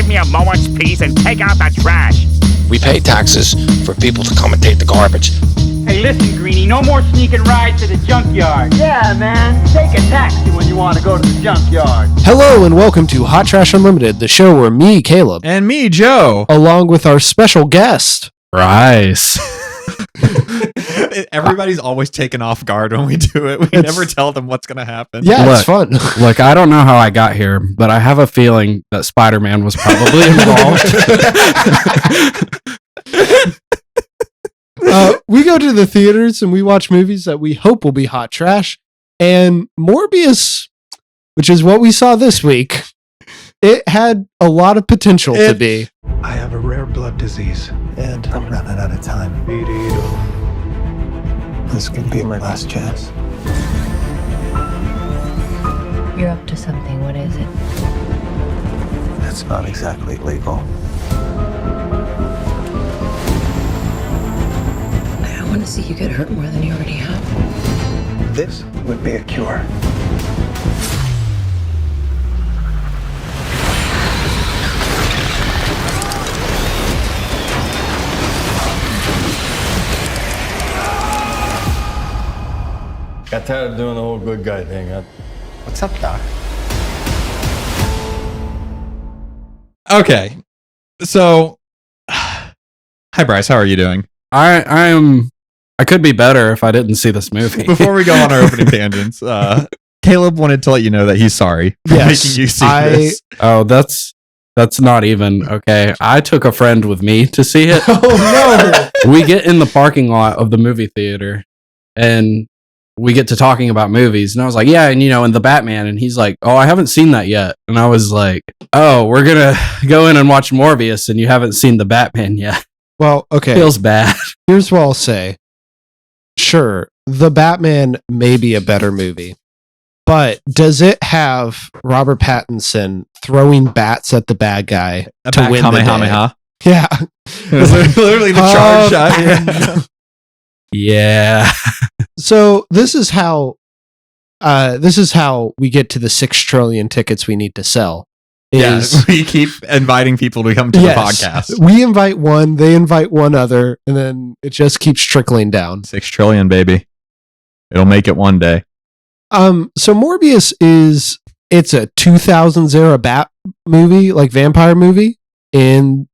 give me a moment's peace and take out the trash. We pay taxes for people to come and take the garbage. Hey, listen, Greenie, no more sneaking rides to the junkyard. Yeah, man, take a taxi when you want to go to the junkyard. Hello and welcome to Hot Trash Unlimited, the show where me, Caleb, and me, Joe, along with our special guest, Bryce. Everybody's always taken off guard when we do it. We never tell them what's going to happen. Yeah, it's fun. Look, I don't know how I got here, but I have a feeling that Spider-Man was probably involved. We go to the theaters and we watch movies that we hope will be hot trash. And Morbius, which is what we saw this week, it had a lot of potential to be. I have a rare blood disease, and I'm running out of time. This could be my last chance. You're up to something. What is it? It's not exactly legal. I want to see you get hurt more than you already have. This would be a cure. Got tired of doing the whole good guy thing. What's up, Doc? Okay. So, hi, Bryce. How are you doing? I could be better if I didn't see this movie. Before we go on our opening tangents, Caleb wanted to let you know that he's sorry for making you see this. Oh, that's not even okay. I took a friend with me to see it. Oh no! We get in the parking lot of the movie theater, and we get to talking about movies, and I was like, yeah, and and the Batman, and he's like, oh, I haven't seen that yet. And I was like, oh, we're gonna go in and watch Morbius, and you haven't seen the Batman yet. Well, okay. Feels bad. Here's what I'll say. Sure, the Batman may be a better movie, but does it have Robert Pattinson throwing bats at the bad guy to win the day? Yeah. Literally the charge shot. Yeah. So this is how we get to the 6 trillion tickets we need to sell. We keep inviting people to come to the podcast. We invite one, they invite one other, and then it just keeps trickling down. 6 trillion, baby. It'll make it one day. So Morbius it's a 2000s era bat movie, like vampire movie in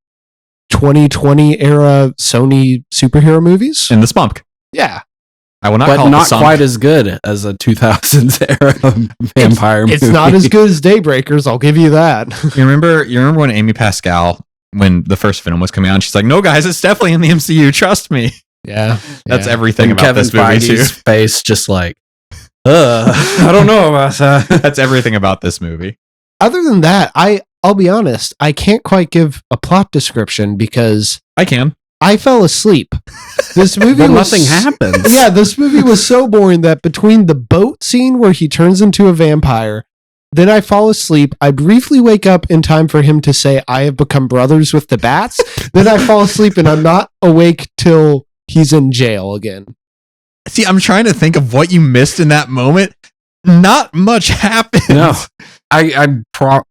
2020 era Sony superhero movies. In the spunk. Yeah. I will not but call not it the quite as good as a 2000s era vampire movie. It's not as good as Daybreakers, I'll give you that. You remember when Amy Pascal, when the first Venom was coming out, she's like, no guys, it's definitely in the MCU, trust me. Yeah. That's everything and about Kevin this movie Feige's too. Face just like, I don't know about that. That's everything about this movie. Other than that, I'll be honest, I can't quite give a plot description because I can. I fell asleep. This movie nothing happens. Yeah, this movie was so boring that between the boat scene where he turns into a vampire, then I fall asleep. I briefly wake up in time for him to say, I have become brothers with the bats. Then I fall asleep and I'm not awake till he's in jail again. See, I'm trying to think of what you missed in that moment. Not much happened. No,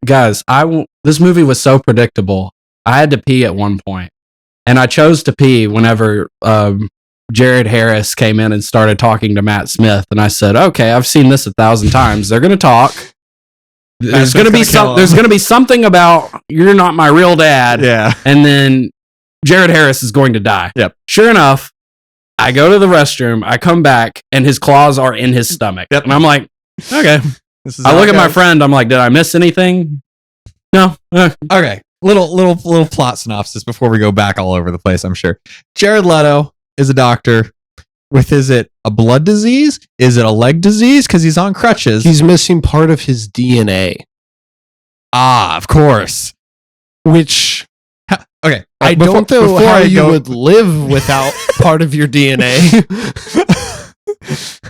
guys, this movie was so predictable. I had to pee at one point. And I chose to pee whenever Jared Harris came in and started talking to Matt Smith. And I said, okay, I've seen this 1,000 times. They're going to talk. There's going to be something about you're not my real dad. Yeah. And then Jared Harris is going to die. Yep. Sure enough, I go to the restroom. I come back and his claws are in his stomach. Yep. And I'm like, okay. I look at my friend. I'm like, did I miss anything? No. Okay. Little plot synopsis before we go back all over the place, I'm sure. Jared Leto is a doctor with, is it a blood disease? Is it a leg disease? Because he's on crutches. He's missing part of his DNA. Ah, of course. Which... Okay. I don't know how you would live without part of your DNA.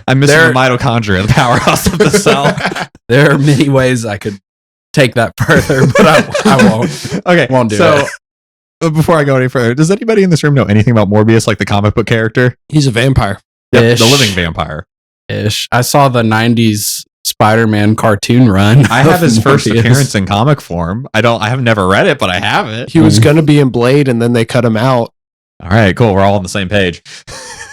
I'm missing the mitochondria, the powerhouse of the cell. There are many ways I could take that further, but I won't. Okay, won't do it. Before I go any further, does anybody in this room know anything about Morbius, like the comic book character? He's a vampire. Yep, the living vampire. Ish. I saw the 90s Spider-Man cartoon run. I have his first Morbius. appearance in comic form. I have never read it, but I have it. He was going to be in Blade, and then they cut him out. All right, cool. We're all on the same page.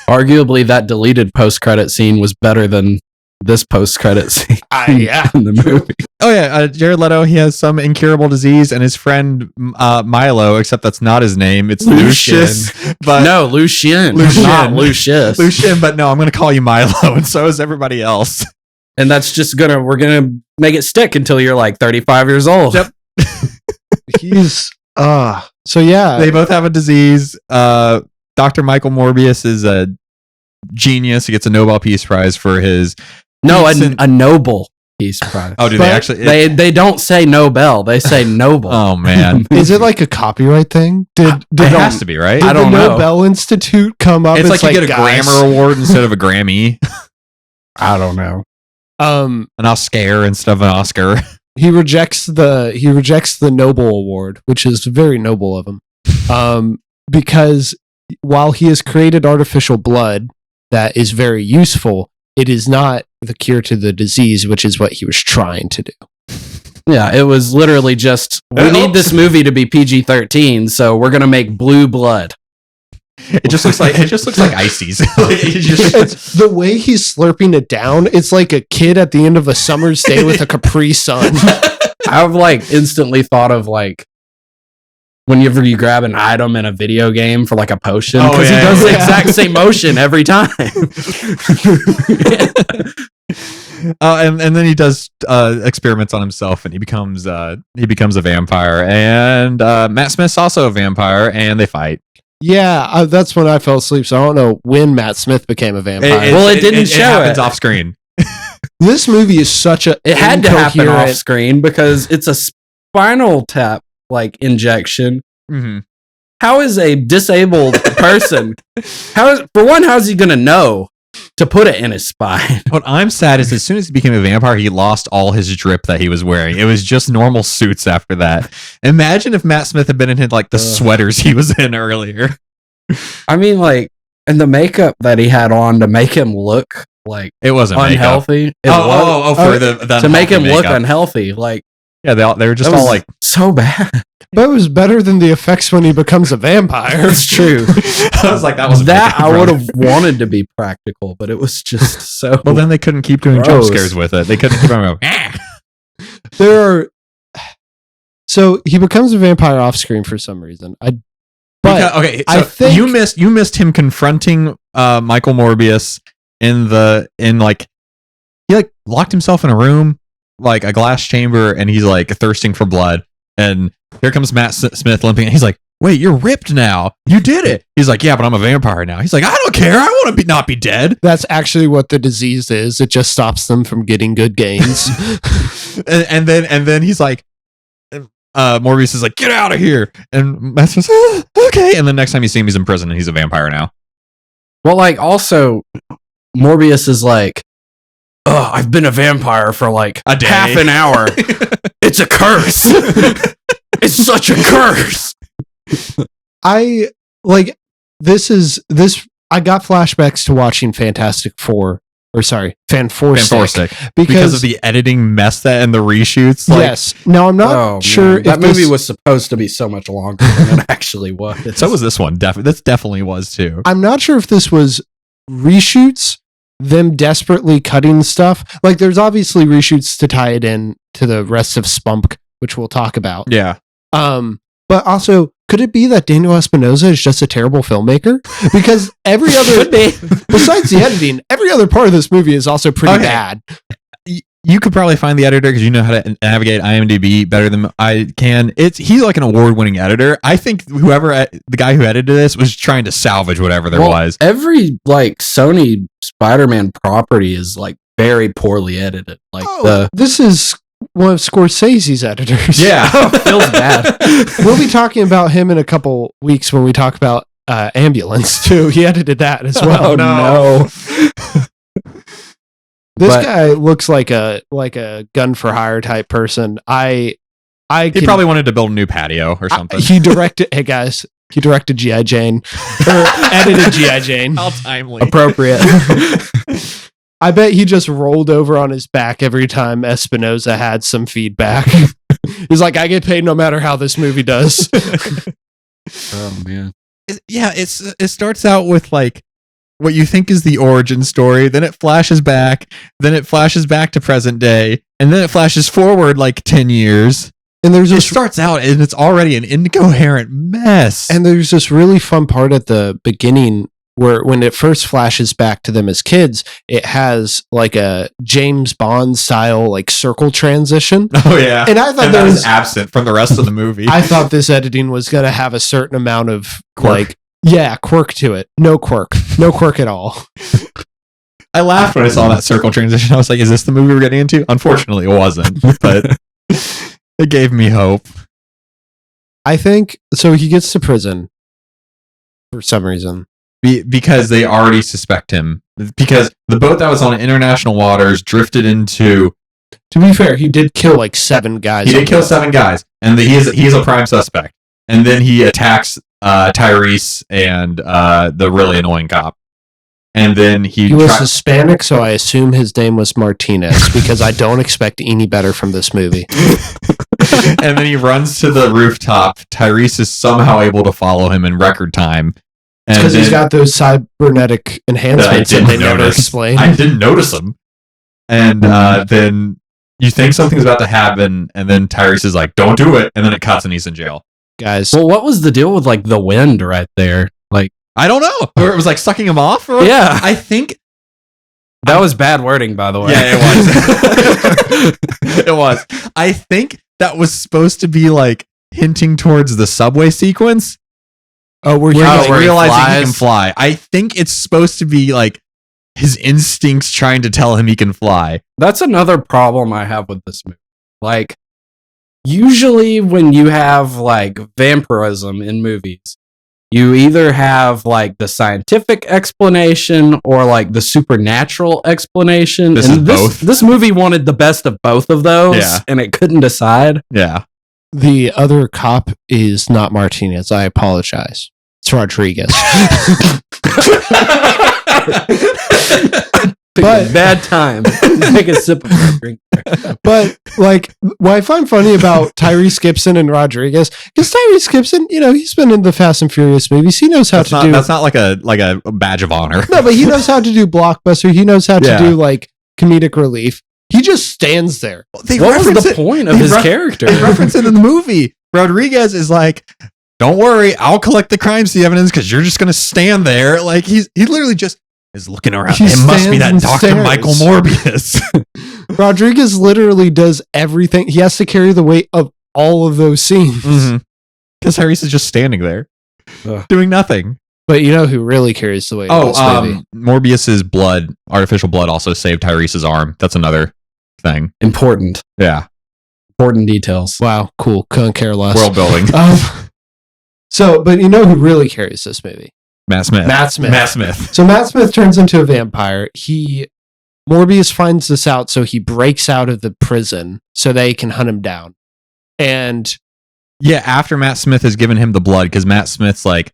Arguably, that deleted post-credit scene was better than this post-credit scene in the movie. Oh yeah, Jared Leto. He has some incurable disease, and his friend Milo, except that's not his name. It's Lucius. But No, Lucien. Not Lucius. Lucien, but no, I'm going to call you Milo, and so is everybody else. And that's just we're gonna make it stick until you're like 35 years old. Yep. He's so yeah. They both have a disease. Dr. Michael Morbius is a genius. He gets a Nobel Peace Prize for his a Nobel Peace Prize. Oh, do But they actually? They don't say Nobel. They say Nobel. Oh man, Is it like a copyright thing? Did it has to be, right? I don't the know. Nobel Institute come up? It's like you get a guys, grammar award instead of a Grammy, I don't know. an Oscar instead of an Oscar. He rejects the Nobel Award, which is very noble of him. Because while he has created artificial blood that is very useful, it is not the cure to the disease, which is what he was trying to do. Yeah, it was literally just we need this movie to be PG-13, so we're gonna make blue blood. It just looks like ices. It's the way he's slurping it down. It's like a kid at the end of a summer's day with a Capri Sun. I've like instantly thought of like whenever you grab an item in a video game for like a potion, because he does the exact same motion every time. And then he does experiments on himself, and he becomes a vampire. And Matt Smith's also a vampire, and they fight. Yeah, that's when I fell asleep. So I don't know when Matt Smith became a vampire. It didn't show it. Happens it. off screen. This movie is such a It had to happen incoherent- off screen because it's a spinal tap like injection. Mm-hmm. How is a disabled person? How's he gonna know to put it in his spine? What I'm sad is as soon as he became a vampire, he lost all his drip that he was wearing. It was just normal suits after that. Imagine if Matt Smith had been in like the sweaters he was in earlier. I mean, like, and the makeup that he had on to make him look like It wasn't unhealthy. Makeup. It was For the to make him look makeup. unhealthy. Like, Yeah, they were just that all was like. so bad. But it was better than the effects when he becomes a vampire. It's true. I was like, that was That I would have wanted to be practical, but it was just so. Well, then they couldn't keep doing jump Gross. scares with it. They couldn't keep on going. So he becomes a vampire off screen for some reason. Okay, so I think you missed him confronting Michael Morbius in he like locked himself in a room, like a glass chamber, and he's like thirsting for blood. And here comes Matt Smith limping, and he's like, "Wait, you're ripped now. You did it." He's like, "Yeah, but I'm a vampire now." He's like, "I don't care. I want to not be dead." that's actually what the disease is. It just stops them from getting good gains. and then he's like, Morbius is like, "Get out of here!" And Matt Smith's okay. And then next time you see him, he's in prison, and he's a vampire now. Well, like, also, Morbius is like, "Oh, I've been a vampire for like A day. half an hour. It's a curse. It's such a curse." I got flashbacks to watching Fantastic Four, or sorry, Fanforstic, because of the editing mess that and the reshoots. Like, yes. Now I'm not sure if that movie this- was supposed to be so much longer than it actually was. so was this one. This definitely was too. I'm not sure if this was reshoots, them desperately cutting stuff. Like, there's obviously reshoots to tie it in to the rest of Spunk, which we'll talk about. Yeah. But also, could it be that Daniel Espinosa is just a terrible filmmaker? Because every other, besides the editing, every other part of this movie is also pretty bad. You could probably find the editor because you know how to navigate IMDb better than I can. He's like an award-winning editor. I think the guy who edited this was trying to salvage whatever there was. Every like Sony Spider-Man property is like very poorly edited. Like This is one of Scorsese's editors. Yeah, feels bad. We'll be talking about him in a couple weeks when we talk about Ambulance too. He edited that as well. Oh no. This guy looks like a gun for hire type person. He probably wanted to build a new patio or something. He directed G.I. Jane or edited G.I. Jane. How timely. Appropriate. I bet he just rolled over on his back every time Espinosa had some feedback. He's like, I get paid no matter how this movie does. Oh man. It starts out with like what you think is the origin story, then it flashes back to present day, and then it flashes forward like 10 years. And there's it starts out and it's already an incoherent mess. And there's this really fun part at the beginning where when it first flashes back to them as kids, it has like a James Bond style like circle transition. Oh yeah. And I thought that was absent from the rest of the movie. I thought this editing was going to have a certain amount of Quirk. quirk to it. No quirk at all. I laughed when I saw that circle transition. I was like, is this the movie we're getting into? Unfortunately, it wasn't, but it gave me hope. I think so. He gets to prison for some reason. Because they already suspect him. Because the boat that was on international waters drifted into. To be fair, he did kill like 7 guys. He did kill 7 guys, and he's a prime suspect. And then he attacks Tyrese and the really annoying cop. And then he was Hispanic, so I assume his name was Martinez because I don't expect any better from this movie. And then he runs to the rooftop. Tyrese is somehow able to follow him in record time. Because he's got those cybernetic enhancements that they never explain. I didn't notice them. And then you think something's about to happen, and then Tyrese is like, don't do it. And then it cuts and he's in jail. Guys. Well, what was the deal with like the wind right there? Like, I don't know. Or it was like sucking him off? Or yeah. I think. That was bad wording, by the way. Yeah, it was. It was. I think that was supposed to be like hinting towards the subway sequence. Oh, where he's where realizing he can fly. I think it's supposed to be like his instincts trying to tell him he can fly. That's another problem I have with this movie. Like, usually when you have like vampirism in movies, you either have like the scientific explanation or like the supernatural explanation. This movie wanted the best of both of those, and it couldn't decide. Yeah. The other cop is not Martinez. I apologize. It's Rodriguez. But bad time. Take a sip of my drink. But like, what I find funny about Tyrese Gibson and Rodriguez, because Tyrese Gibson, he's been in the Fast and Furious movies. He knows how to do. That's not like a badge of honor. No, but he knows how to do blockbuster. He knows how to do like comedic relief. He just stands there. What was the point of his character? They reference it in the movie. Rodriguez is like, don't worry, I'll collect the crime scene evidence because you're just going to stand there. Like he literally just is looking around. It must be that Dr. Michael Morbius. Rodriguez literally does everything. He has to carry the weight of all of those scenes. Because Tyrese is just standing there doing nothing. But you know who really carries the weight of this movie? Morbius's blood, artificial blood, also saved Tyrese's arm. That's another thing. Important. Yeah. Important details. Wow, cool. Couldn't care less. World building. But you know who really carries this movie? Matt Smith. So Matt Smith turns into a vampire. Morbius finds this out, so he breaks out of the prison so they can hunt him down. And yeah, after Matt Smith has given him the blood, because Matt Smith's like,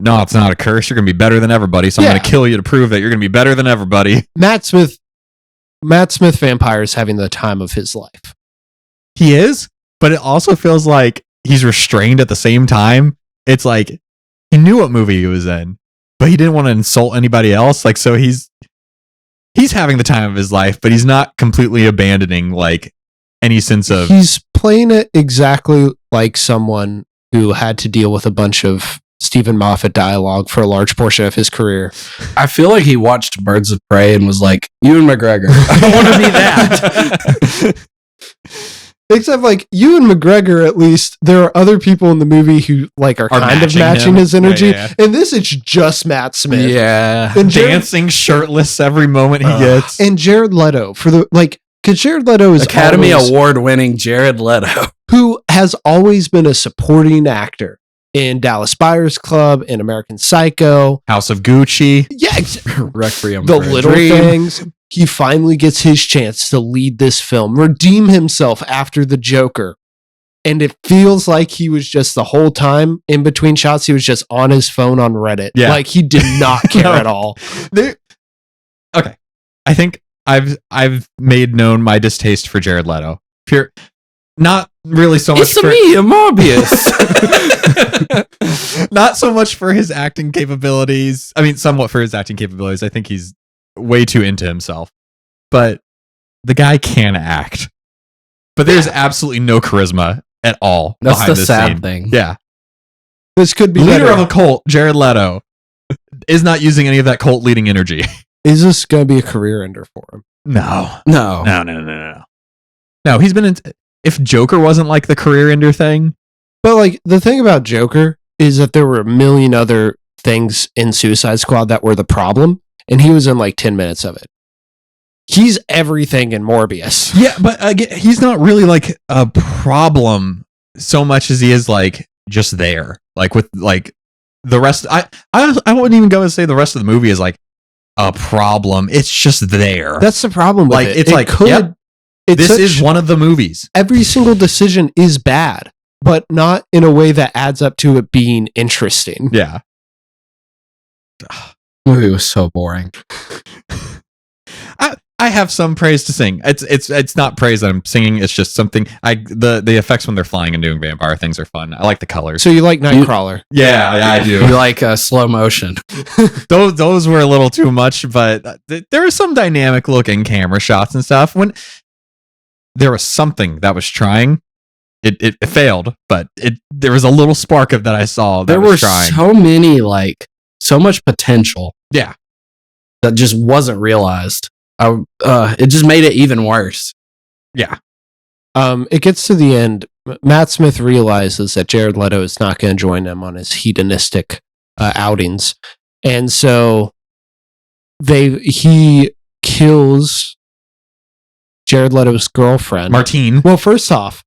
no, it's not a curse. You're going to be better than everybody. So I'm going to kill you to prove that you're going to be better than everybody. Matt Smith vampire is having the time of his life. He is, but it also feels like he's restrained at the same time. It's like he knew what movie he was in, but he didn't want to insult anybody else. Like, so he's having the time of his life, but he's not completely abandoning like any sense of. He's playing it exactly like someone who had to deal with a bunch of Stephen Moffat dialogue for a large portion of his career. I feel like he watched Birds of Prey and was like, Ewan McGregor, I want to be that. Except like Ewan McGregor, at least there are other people in the movie who like are kind of matching his energy. Yeah. And this it's just Matt Smith. Yeah. And dancing shirtless every moment he gets. And Jared Leto because Jared Leto is Academy Award winning Jared Leto, who has always been a supporting actor in Dallas Buyers Club, in American Psycho, House of Gucci. Yeah, Requiem The for a Little Dream. Things. He finally gets his chance to lead this film, redeem himself after the Joker. And it feels like he was just the whole time in between shots, he was just on his phone on Reddit. Yeah. Like he did not care at all. Okay. I think I've made known my distaste for Jared Leto. Not really so much It's me, a Morbius. not so much for his acting capabilities. I mean, somewhat for his acting capabilities. I think he's way too into himself. But the guy can act. But there's absolutely no charisma at all. That's behind the this sad scene. thing. Yeah. This could be Leader better. of a cult, Jared Leto, is not using any of that cult leading energy. Is this going to be a career ender for him? No. No. No, he's been in. If Joker wasn't like the career ender thing. But like the thing about Joker is that there were a million other things in Suicide Squad that were the problem, and he was in like 10 minutes of it. He's everything in Morbius. Yeah, but again, he's not really like a problem so much as he is like just there. Like with like the rest. I wouldn't even go and say the rest of the movie is like a problem. It's just there. That's the problem with like it. it's It like could. yep, It's this is one of the movies. Every single decision is bad, but not in a way that adds up to it being interesting. Yeah. Movie was so boring. I have some praise to sing. It's not praise that I'm singing. It's just something. The effects when they're flying and doing vampire things are fun. I like the colors. So you like Nightcrawler? Yeah, I do. You like slow motion. Those were a little too much, but there was some dynamic looking camera shots and stuff. When there was something that was trying, it failed, but there was a little spark of that I saw. That There was were trying. so many so much potential. Yeah. That just wasn't realized. It just made it even worse. Yeah. It gets to the end. Matt Smith realizes that Jared Leto is not going to join them on his hedonistic outings, and so he kills Jared Leto's girlfriend, Martine. Well, first off,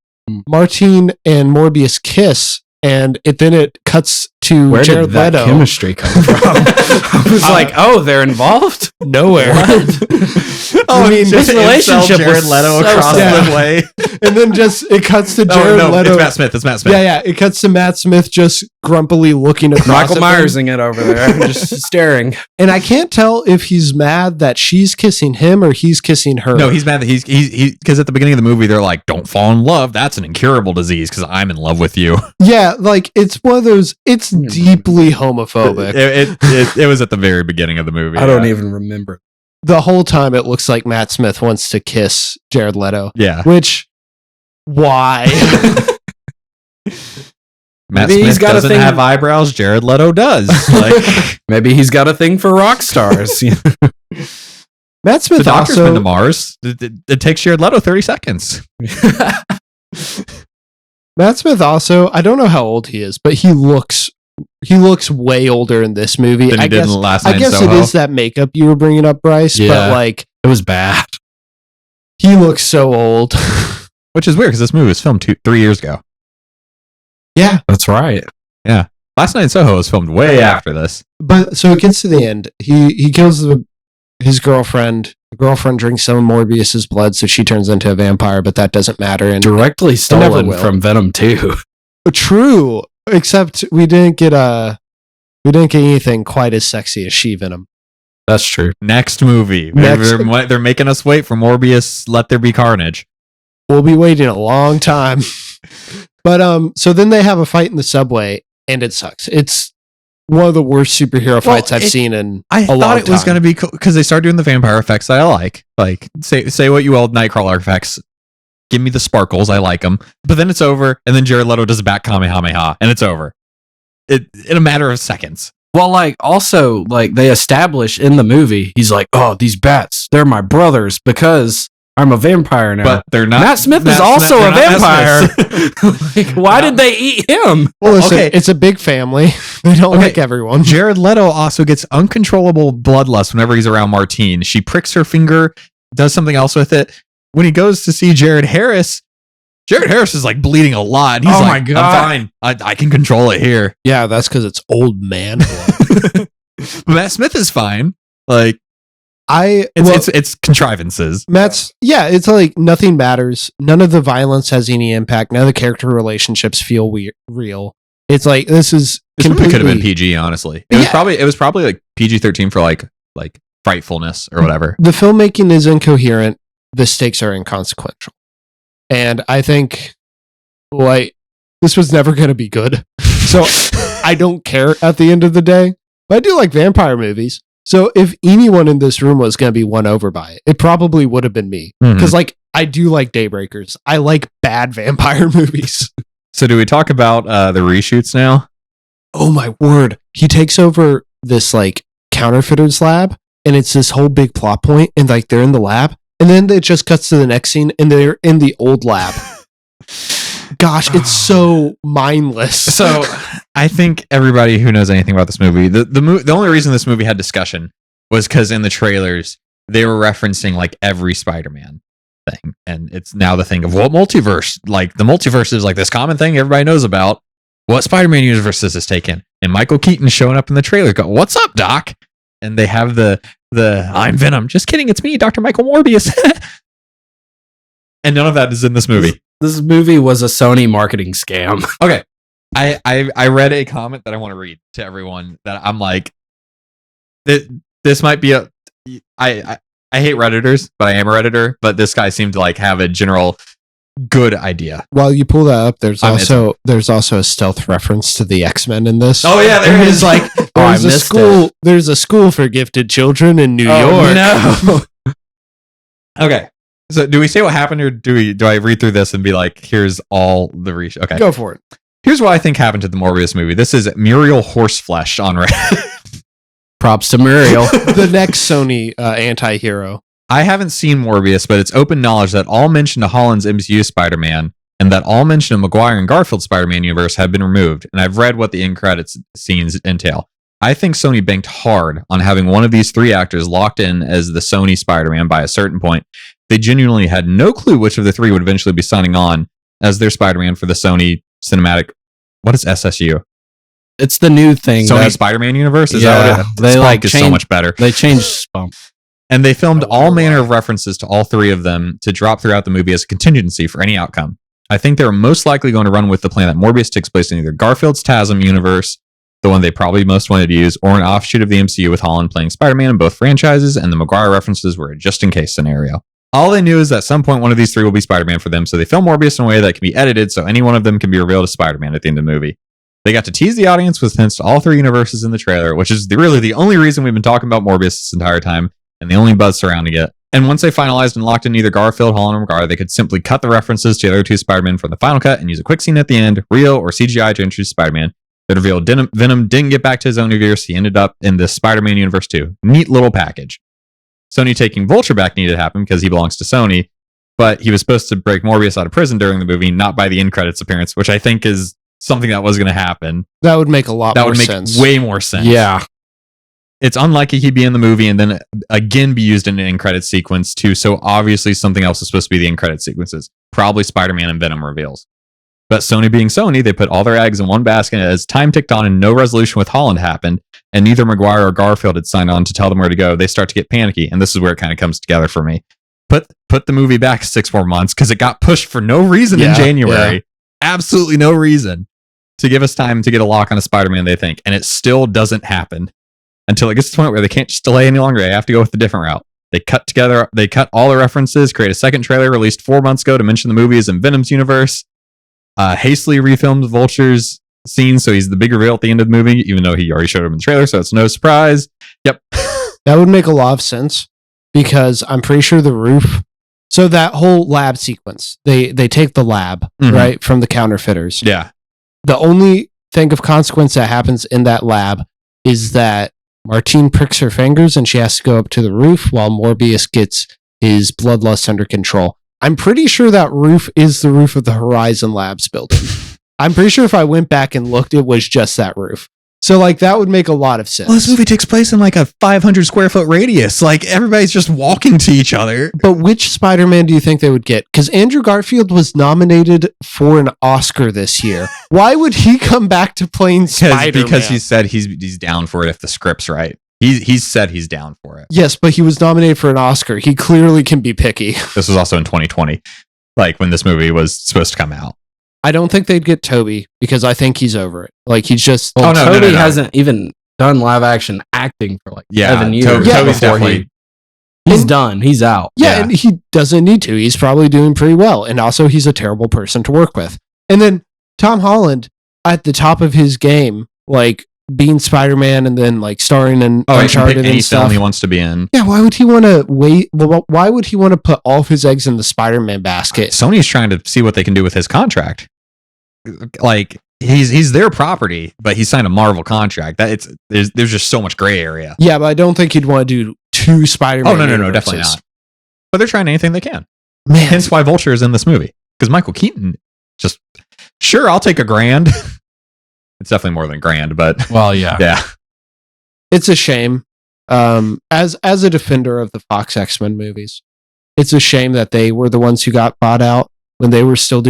Martine and Morbius kiss, and then it cuts to Where Jared did that Leto. chemistry come from? I was like, oh, they're involved? Nowhere. Oh, I mean, this relationship Jared was Leto so across sad. the way. And then it cuts to Jared Leto. It's Matt Smith. It's Matt Smith. Yeah. It cuts to Matt Smith just grumpily looking across. Michael at Myersing it over there, just staring. And I can't tell if he's mad that she's kissing him or he's kissing her. No, he's mad that he's because at the beginning of the movie they're like, "Don't fall in love. That's an incurable disease because I'm in love with you." Yeah, like it's one of those. It's deeply homophobic. It was at the very beginning of the movie. I don't even remember. The whole time it looks like Matt Smith wants to kiss Jared Leto. Yeah. Which, why? Matt Maybe he's Smith got a doesn't thing- have eyebrows. Jared Leto does. Like Maybe he's got a thing for rock stars. Matt Smith the doctor's also been to Mars. It takes Jared Leto 30 seconds. Matt Smith also. I don't know how old he is, but he looks way older in this movie. Than he I did in guess, Last Night I in guess it Soho. is that makeup you were bringing up, Bryce. Yeah. But like, It was bad. he looks so old. Which is weird because this movie was filmed 3 years ago. Yeah. That's right. Last Night in Soho was filmed way after this. But so it gets to the end. He kills his girlfriend. The girlfriend drinks some of Morbius's blood, so she turns into a vampire. But that doesn't matter. And Directly never stolen will. from Venom 2. True, except we didn't get anything quite as sexy as She-Venom. That's true. Next movie. They're making us wait for Morbius. Let There Be Carnage. We'll be waiting a long time. But so then they have a fight in the subway, and it sucks. It's one of the worst superhero fights I've seen in I a thought long it was time. going to be cool because they started doing the vampire effects that I like. Like, say what you will, Nightcrawler effects. Give me the sparkles. I like them. But then it's over, and then Jared Leto does a back Kamehameha, and it's over. In a matter of seconds. Well, also, they establish in the movie, he's like, oh, these bats, they're my brothers because I'm a vampire now. But they're not. Matt Smith is also a vampire. Why did they eat him? Well, listen, Okay. it's a big family. They don't like everyone. Jared Leto also gets uncontrollable bloodlust whenever he's around Martine. She pricks her finger, does something else with it. When he goes to see Jared Harris is like bleeding a lot. And he's Oh like, my God. I'm fine. I can control it here. Yeah, that's because it's old man blood. But Matt Smith is fine. Like, It's it's contrivances. it's like nothing matters. None of the violence has any impact. None of the character relationships feel real. It's like this This movie could have been PG, honestly. It was probably like PG-13 for like frightfulness or whatever. The filmmaking is incoherent. The stakes are inconsequential. And I think, like, this was never going to be good. So I don't care at the end of the day. But I do like vampire movies. So if anyone in this room was going to be won over by it, it probably would have been me. Because, like, I do like Daybreakers. I like bad vampire movies. So do we talk about the reshoots now? Oh, my word. He takes over this, like, counterfeiters lab. And it's this whole big plot point. And, like, they're in the lab. And then it just cuts to the next scene. And they're in the old lab. Gosh, it's so mindless. So I think everybody who knows anything about this movie, the only reason this movie had discussion was because in the trailers they were referencing like every Spider-Man thing, and it's now the thing of what multiverse. Like the multiverse is like this common thing everybody knows about. What Spider-Man universe is this taken? And Michael Keaton showing up in the trailer, go, "What's up, Doc?" And they have the "I'm Venom." Just kidding, it's me, Dr. Michael Morbius. And none of that is in this movie. This movie was a Sony marketing scam. Okay. I read a comment that I want to read to everyone that I'm like, this might be I hate Redditors, but I am a Redditor, but this guy seemed to like have a general good idea. While you pull that up, there's also a stealth reference to the X-Men in this. Oh yeah, there is. Like there's a school for gifted children in New York. No. Okay. So do we say what happened, or do I read through this and be like, here's all the Okay. Go for it. Here's what I think happened to the Morbius movie. This is Muriel Horseflesh on Reddit. Props to Muriel. The next Sony anti-hero. I haven't seen Morbius, but it's open knowledge that all mention of Holland's MCU Spider-Man and that all mention of Maguire and Garfield Spider-Man universe have been removed, and I've read what the end credits scenes entail. I think Sony banked hard on having one of these three actors locked in as the Sony Spider-Man by a certain point. They genuinely had no clue which of the three would eventually be signing on as their Spider-Man for the Sony cinematic. What is SSU? It's the new thing. Sony Spider-Man universe? Is that what it is? They like is so much better. They changed Spump. And they filmed all manner of references to all three of them to drop throughout the movie as a contingency for any outcome. I think they're most likely going to run with the plan that Morbius takes place in either Garfield's TASM universe, the one they probably most wanted to use, or an offshoot of the MCU with Holland playing Spider-Man in both franchises, and the Maguire references were a just-in-case scenario. All they knew is that at some point one of these three will be Spider-Man for them, so they film Morbius in a way that can be edited so any one of them can be revealed as Spider-Man at the end of the movie. They got to tease the audience with hints to all three universes in the trailer, which is really the only reason we've been talking about Morbius this entire time, and the only buzz surrounding it. And once they finalized and locked in either Garfield, Holland, or Maguire, they could simply cut the references to the other two Spider-Men from the final cut and use a quick scene at the end, real or CGI, to introduce Spider-Man. That revealed Venom didn't get back to his own universe. He ended up in the Spider-Man universe too. Neat little package. Sony taking Vulture back needed to happen because he belongs to Sony, but he was supposed to break Morbius out of prison during the movie, not by the end credits appearance, which I think is something that was going to happen. That would make a lot more sense. That would make way more sense. Yeah. It's unlikely he'd be in the movie and then again be used in an end credit sequence too, so obviously something else is supposed to be the end credit sequences. Probably Spider-Man and Venom reveals. But Sony being Sony, they put all their eggs in one basket as time ticked on and no resolution with Holland happened, and neither Maguire or Garfield had signed on to tell them where to go. They start to get panicky, and this is where it kind of comes together for me. Put the movie back 6 more months because it got pushed for no reason in January. Yeah. Absolutely no reason to give us time to get a lock on a Spider-Man, they think, and it still doesn't happen until it gets to the point where they can't just delay any longer. They have to go with a different route. They cut all the references, create a second trailer released 4 months ago to mention the movie is in Venom's universe. Hastily refilmed Vulture's scene, so he's the big reveal at the end of the movie, even though he already showed him in the trailer, so it's no surprise. Yep. That would make a lot of sense because I'm pretty sure the roof. So that whole lab sequence, they take the lab, right, from the counterfeiters. Yeah. The only thing of consequence that happens in that lab is that Martine pricks her fingers and she has to go up to the roof while Morbius gets his bloodlust under control. I'm pretty sure that roof is the roof of the Horizon Labs building. I'm pretty sure if I went back and looked, it was just that roof. So, like, that would make a lot of sense. Well, this movie takes place in, like, a 500 square foot radius. Like, everybody's just walking to each other. But which Spider-Man do you think they would get? Because Andrew Garfield was nominated for an Oscar this year. Why would he come back to playing Spider-Man? Because he said he's down for it if the script's right. He's said he's down for it. Yes, but he was nominated for an Oscar. He clearly can be picky. This was also in 2020, like when this movie was supposed to come out. I don't think they'd get Toby because I think he's over it. Like he's just. Toby hasn't even done live action acting for like Yeah, 7 years. Toby's before definitely- he's done. He's out. Yeah, and he doesn't need to. He's probably doing pretty well. And also, he's a terrible person to work with. And then Tom Holland, at the top of his game, like being Spider-Man and then like starring in Uncharted any and stuff. film he wants to be in. Yeah, why would he want to wait? Why would he want to put all of his eggs in the Spider-Man basket? Sony's trying to see what they can do with his contract. Like he's their property, but he signed a Marvel contract. There's just so much gray area. Yeah, but I don't think he'd want to do 2 Spider-Man. Oh no, universes. definitely not. But they're trying anything they can. Man, Hence why Vulture is in this movie, because Michael Keaton just sure I'll take $1,000. It's definitely more than $1,000, but Well, yeah. yeah. it's a shame. As a defender of the Fox X-Men movies, it's a shame that they were the ones who got bought out when they were still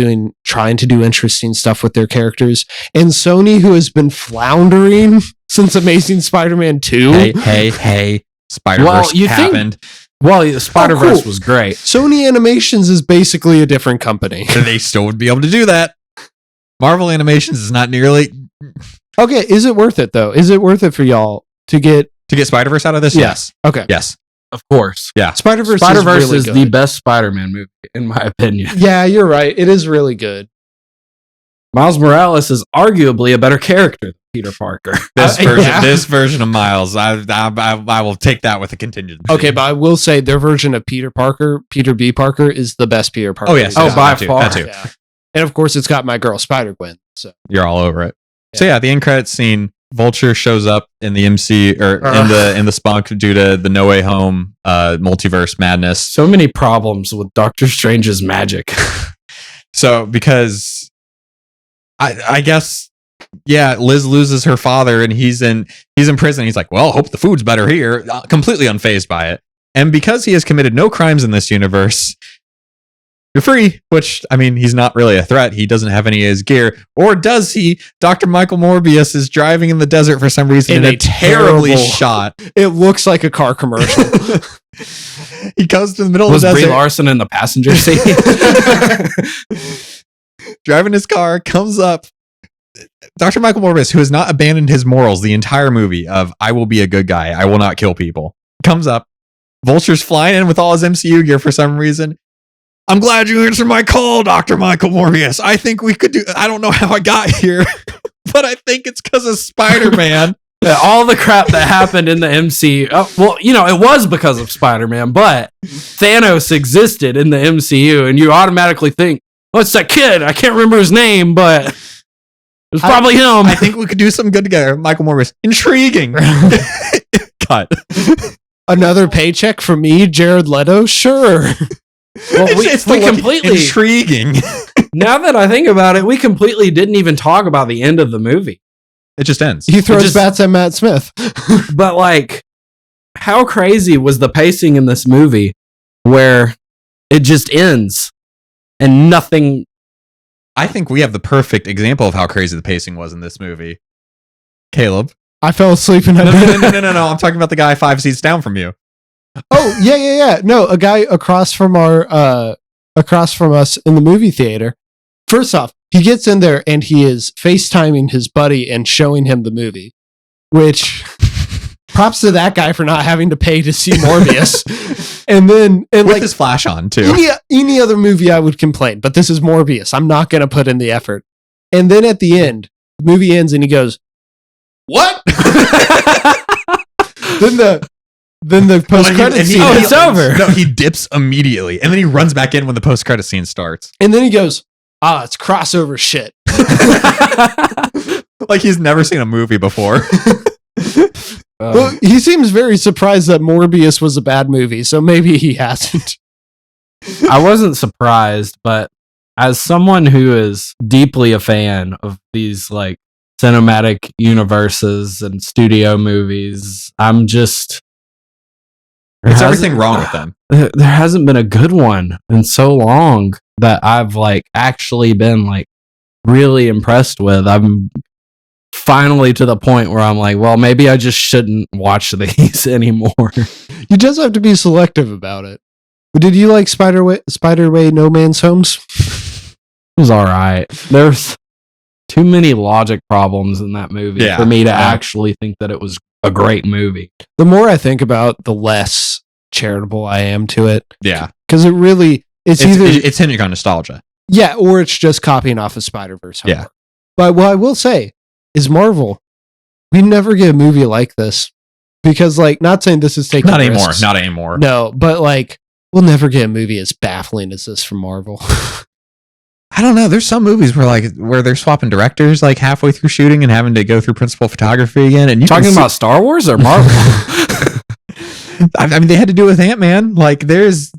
trying to do interesting stuff with their characters. And Sony, who has been floundering since Amazing Spider-Man 2. Hey. Spider-Verse happened. Spider-Verse cool. was great. Sony Animations is basically a different company. They still would be able to do that. Marvel Animations is not nearly Okay, is it worth it though? Is it worth it for y'all to get Spider-Verse out of this? Yeah. Yes. Okay. Yes. Of course. Yeah. Spider-Verse Spider-Verse really is good. the best Spider-Man movie, in my opinion. Yeah, you're right. It is really good. Miles Morales is arguably a better character than Peter Parker. This version of Miles, I will take that with a contingency. Okay, but I will say their version of Peter B. Parker, is the best Peter Parker. Oh yes. Oh, yes, by that too, far. that too. Yeah. And of course, it's got my girl Spider-Gwen. So You're all over it. So yeah, the end credits scene, Vulture shows up in the MC or in the spunk due to the No Way Home multiverse madness. So many problems with Doctor Strange's magic. So because I guess Liz loses her father and he's in prison. He's like, well, hope the food's better here. Completely unfazed by it. And because he has committed no crimes in this universe, you're free, which, I mean, he's not really a threat. He doesn't have any of his gear. Or does he? Dr. Michael Morbius is driving in the desert for some reason in a terribly terrible- shot. it looks like a car commercial. He goes to the middle Was of the Brie desert, Larson in the passenger seat? driving his car, comes up. Dr. Michael Morbius, who has not abandoned his morals the entire movie of I will be a good guy, I will not kill people, comes up. Vulture's flying in with all his MCU gear for some reason. I'm glad you answered my call, Dr. Michael Morbius. I think we could do... I don't know how I got here, but I think it's because of Spider-Man. All the crap that happened in the MCU. Well, it was because of Spider-Man, but Thanos existed in the MCU, and you automatically think, oh, it's that kid. I can't remember his name, but it's probably him. I think we could do something good together. Michael Morbius. Intriguing. Cut. Another paycheck for me, Jared Leto? Sure. Well, It's we the look- completely... intriguing. Now that I think about it, we completely didn't even talk about the end of the movie. It just ends. He throws bats at Matt Smith. But like, how crazy was the pacing in this movie where it just ends and nothing... I think we have the perfect example of how crazy the pacing was in this movie. Caleb. I fell asleep and No. I'm talking about the guy 5 seats down from you. Oh, yeah. No, a guy across from us in the movie theater. First off, he gets in there and he is FaceTiming his buddy and showing him the movie, which props to that guy for not having to pay to see Morbius. and With his flash on, too. Any other movie I would complain, but this is Morbius. I'm not going to put in the effort. And then at the end, the movie ends and he goes, "What?" Then the post-credit scene. it's over. No, he dips immediately. And then he runs back in when the post-credit scene starts. And then he goes, it's crossover shit. Like he's never seen a movie before. Well, he seems very surprised that Morbius was a bad movie, so maybe he hasn't. I wasn't surprised, but as someone who is deeply a fan of these like cinematic universes and studio movies, I'm just... It's everything wrong with them. There hasn't been a good one in so long that I've like actually been like really impressed with. I'm finally to the point where I'm like, well, maybe I just shouldn't watch these anymore. You just have to be selective about it. Did you like Spider-Way No Man's Homes? It was all right. There's too many logic problems in that movie Yeah. for me to actually think that it was a great movie. The more I think about, the less charitable I am to it. Yeah. Because it's either it's hinging on nostalgia. yeah, or it's just copying off of Spider-Verse. Yeah. But what I will say is Marvel, we never get a movie like this. Because, like, not saying this is taking Not anymore. risks. Not anymore. No, but, like, we'll never get a movie as baffling as this from Marvel. I don't know. There's some movies where they're swapping directors like halfway through shooting and having to go through principal photography again. And you Talking about Star Wars or Marvel? I mean, they had to do it with Ant-Man. Like, there's.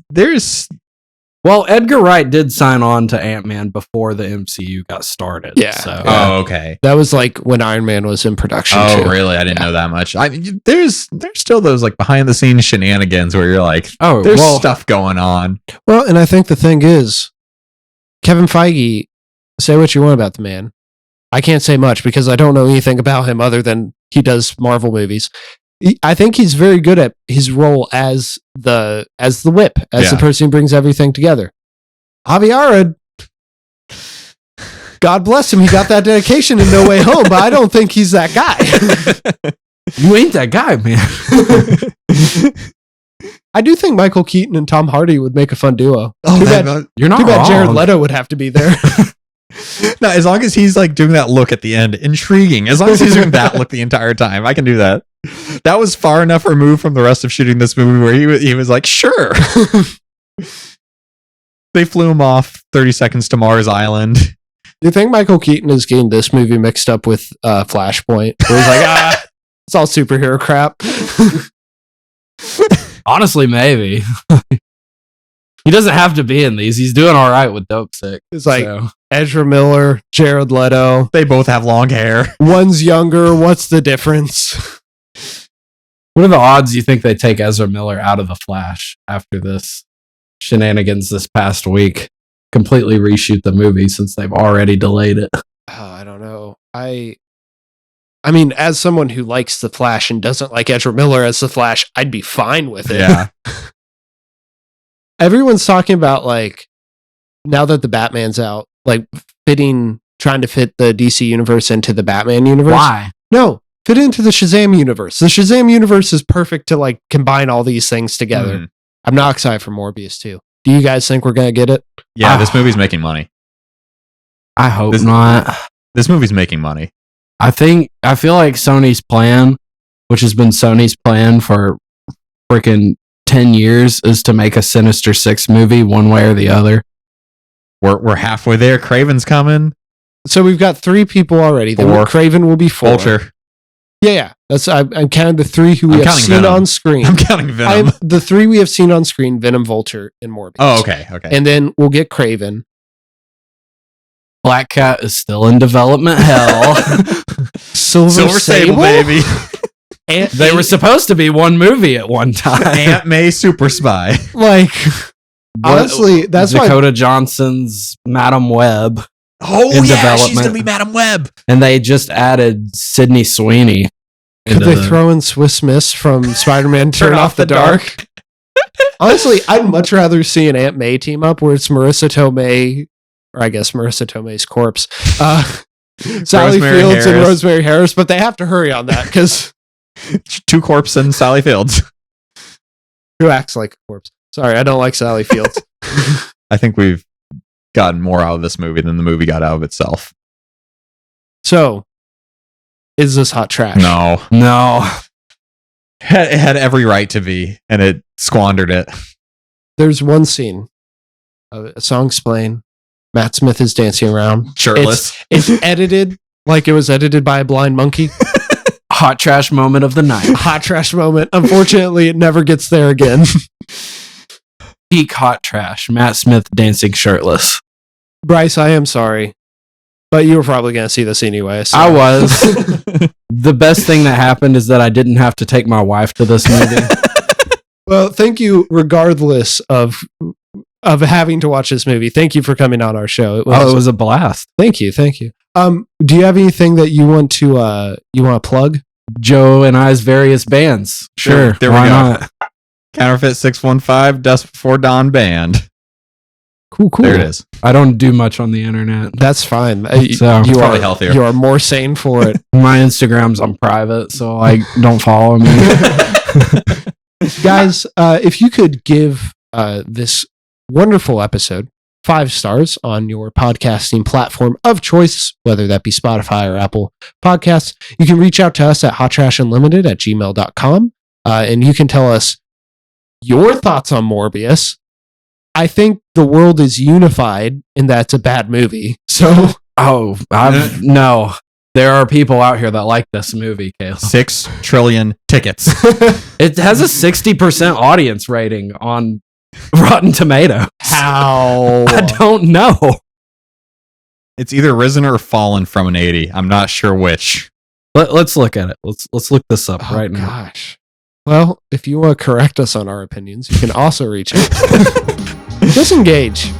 Well, Edgar Wright did sign on to Ant-Man before the MCU got started. Yeah. So. Oh, okay. That was, like, when Iron Man was in production, Oh, too. really? I didn't know that much. I mean, there's still those like behind the scenes shenanigans where you're like, Oh, there's well, stuff going on. Well, and I think the thing is, Kevin Feige, say what you want about the man. I can't say much because I don't know anything about him other than he does Marvel movies. I think he's very good at his role as the whip, as the Yeah. person who brings everything together. Avi Arad, God bless him, he got that dedication in No Way Home, but I don't think he's that guy. You ain't that guy, man. I do think Michael Keaton and Tom Hardy would make a fun duo. Oh, too that- bad, You're not too bad wrong. Jared Leto would have to be there. No, as long as he's like doing that look at the end, intriguing. As long as he's doing that look the entire time, I can do that. That was far enough removed from the rest of shooting this movie where he was like, sure. They flew him off 30 seconds to Mars Island. Do you think Michael Keaton is getting this movie mixed up with Flashpoint? Where he's like, it's all superhero crap. Honestly, maybe. He doesn't have to be in these. He's doing all right with Dope Sick. It's like so. Ezra Miller, Jared Leto. They both have long hair. One's younger. What's the difference? What are the odds you think they take Ezra Miller out of The Flash after this shenanigans this past week? Completely reshoot the movie since they've already delayed it. Oh, I don't know. I mean, as someone who likes The Flash and doesn't like Ezra Miller as The Flash, I'd be fine with it. Yeah. Everyone's talking about, like, now that the Batman's out, like, trying to fit the DC universe into the Batman universe. Why? No, fit into the Shazam universe. The Shazam universe is perfect to, like, combine all these things together. Mhm. I'm not excited for Morbius too. Do you guys think we're gonna get it? Yeah, this movie's making money. I hope This- not. This movie's making money. I feel like Sony's plan, which has been Sony's plan for freaking 10 years, is to make a Sinister Six movie one way or the other. We're halfway there. Craven's coming. So we've got 3 people already. Then Four. Craven will be 4. Vulture. Yeah. That's I'm counting the 3 who we I'm have counting seen Venom. on screen. I'm counting Venom. The 3 we have seen on screen: Venom, Vulture, and Morbius. Oh, okay. And then we'll get Craven. Black Cat is still in development hell. Silver Sable, baby. They were supposed to be one movie at one time. Aunt May Super Spy. Like, honestly, that's why Dakota Johnson's Madam Web. Oh, In yeah. She's development. going to be Madam Web. And they just added Sydney Sweeney. could they throw in Swiss Miss from Spider-Man Turn Off the Dark? Honestly, I'd much rather see an Aunt May team up where it's Marissa Tomei, or I guess Marissa Tomei's corpse, Sally Rosemary Fields and Harris. Rosemary Harris, but they have to hurry on that because 2 corpse and Sally Fields. who acts like a corpse? Sorry, I don't like Sally Fields. I think we've gotten more out of this movie than the movie got out of itself. So, is this hot trash? No. It had every right to be, and it squandered it. There's one scene, a song's playing, Matt Smith is dancing around. Shirtless. It's edited like it was edited by a blind monkey. Hot trash moment of the night. Hot trash moment. Unfortunately, it never gets there again. Peak hot trash. Matt Smith dancing shirtless. Bryce, I am sorry, but you were probably going to see this anyway. So. I was. The best thing that happened is that I didn't have to take my wife to this movie. Well, thank you, regardless of having to watch this movie. Thank you for coming on our show. It It was a blast. Thank you. Do you have anything that you want to plug? Joe and I's various bands. Sure. There we why go. not? Counterfeit 615, Dust Before Dawn Band. Cool. There it is. I don't do much on the internet. That's fine. So, you probably are healthier. You are more sane for it. My Instagram's on private, so like don't follow me. Guys, if you could give this wonderful episode 5 stars on your podcasting platform of choice, whether that be Spotify or Apple Podcasts, you can reach out to us at hottrashunlimited@gmail.com, and you can tell us your thoughts on Morbius. I think the world is unified in that it's a bad movie. So, no. There are people out here that like this movie, Caleb. 6 trillion tickets. It has a 60% audience rating on Rotten Tomatoes. how? I don't know. It's either risen or fallen from an 80. I'm not sure which. Let's look at it. Let's look this up right now. Gosh. Well, if you want to correct us on our opinions, you can also reach out. Disengage.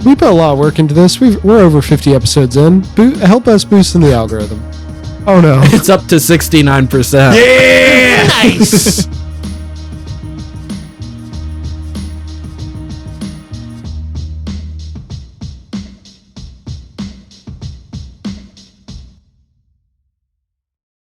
We put a lot of work into this. We're over 50 episodes in. Help us boost in the algorithm. Oh no. It's up to 69%. Yeah! Nice!